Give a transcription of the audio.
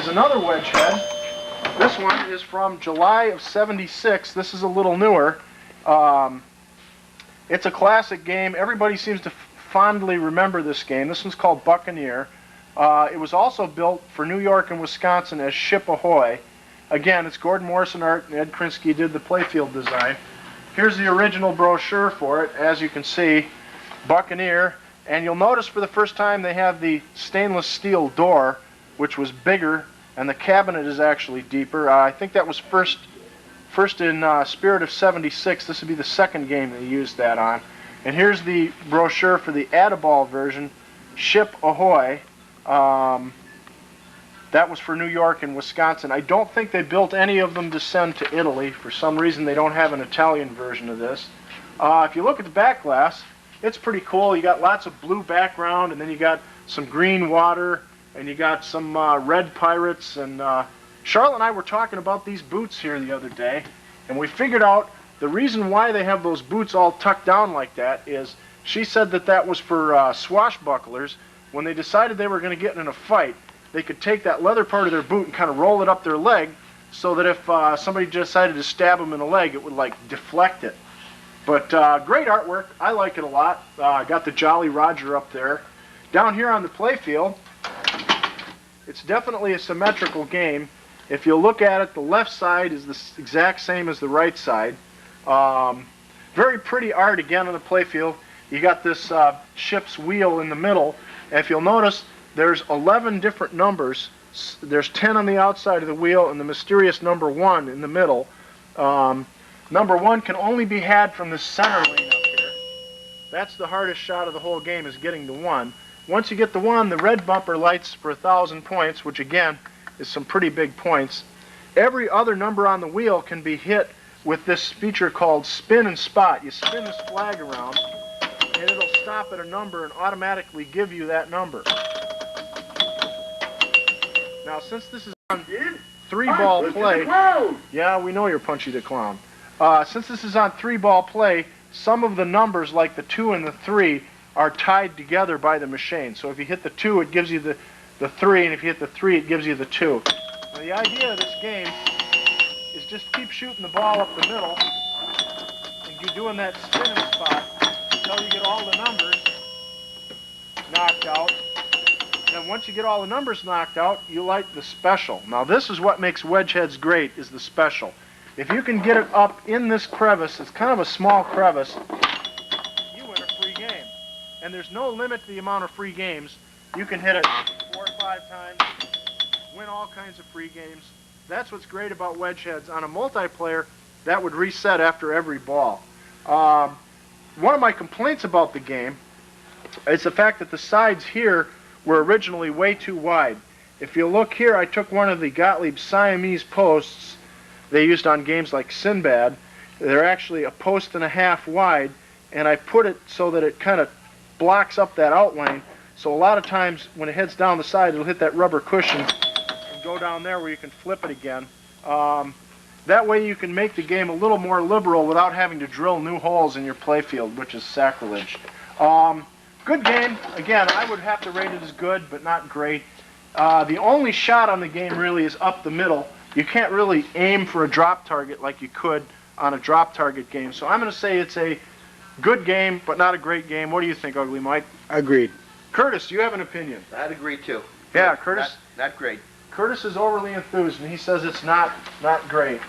is another wedge head. This one is from July of '76. This is a little newer. It's a classic game. Everybody seems to fondly remember this game. This one's called Buccaneer. It was also built for New York and Wisconsin as Ship Ahoy. Again, it's Gordon Morrison art, and Ed Krinsky did the playfield design. Here's the original brochure for it. As you can see, Buccaneer. And you'll notice for the first time they have the stainless steel door, which was bigger, and the cabinet is actually deeper. I think that was first in Spirit of '76. This would be the second game they used that on. And here's the brochure for the Add-A-Ball version, Ship Ahoy. That was for New York and Wisconsin. I don't think they built any of them to send to Italy. For some reason, they don't have an Italian version of this. If you look at the back glass, it's pretty cool. You got lots of blue background, and then you got some green water, and you got some red pirates. And Charlotte and I were talking about these boots here the other day, and we figured out the reason why they have those boots all tucked down like that is she said that that was for swashbucklers. When they decided they were going to get in a fight, they could take that leather part of their boot and kind of roll it up their leg so that if somebody decided to stab them in the leg, it would like deflect it. But great artwork. I like it a lot. Got the Jolly Roger up there. Down here on the playfield, it's definitely a symmetrical game. If you look at it, the left side is the exact same as the right side. Very pretty art again on the playfield. You got this ship's wheel in the middle. And if you'll notice, there's 11 different numbers. There's 10 on the outside of the wheel and the mysterious number 1 in the middle. Number 1 can only be had from the center lane up here. That's the hardest shot of the whole game, is getting the 1. Once you get the 1, the red bumper lights for 1,000 points, which again is some pretty big points. Every other number on the wheel can be hit with this feature called Spin and Spot. You spin this flag around, and it'll stop at a number and automatically give you that number. Now, since this is on 3-ball play, yeah, we know you're Punchy the Clown. Since this is on 3-ball play, some of the numbers, like the 2 and the 3, are tied together by the machine. So if you hit the 2, it gives you the 3, and if you hit the 3, it gives you the 2. Now, the idea of this game is just keep shooting the ball up the middle, and you're doing that spin and spot until you get all the numbers knocked out. And once you get all the numbers knocked out, you light the special. Now this is what makes wedge heads great, is the special. If you can get it up in this crevice, it's kind of a small crevice, you win a free game. And there's no limit to the amount of free games. You can hit it 4 or 5 times, win all kinds of free games. That's what's great about wedge heads. On a multiplayer, that would reset after every ball. One of my complaints about the game is the fact that the sides here were originally way too wide. If you look here, I took one of the Gottlieb Siamese posts they used on games like Sinbad. They're actually a post and a half wide, and I put it so that it kind of blocks up that outline. So a lot of times when it heads down the side, it'll hit that rubber cushion and go down there where you can flip it again. That way you can make the game a little more liberal without having to drill new holes in your playfield, which is sacrilege. Good game. Again, I would have to rate it as good, but not great. The only shot on the game really is up the middle. You can't really aim for a drop target like you could on a drop target game. So I'm going to say it's a good game, but not a great game. What do you think, Ugly Mike? Agreed. Curtis, do you have an opinion? I'd agree too. Yeah, Curtis. Not great. Curtis is overly enthused, and he says it's not great.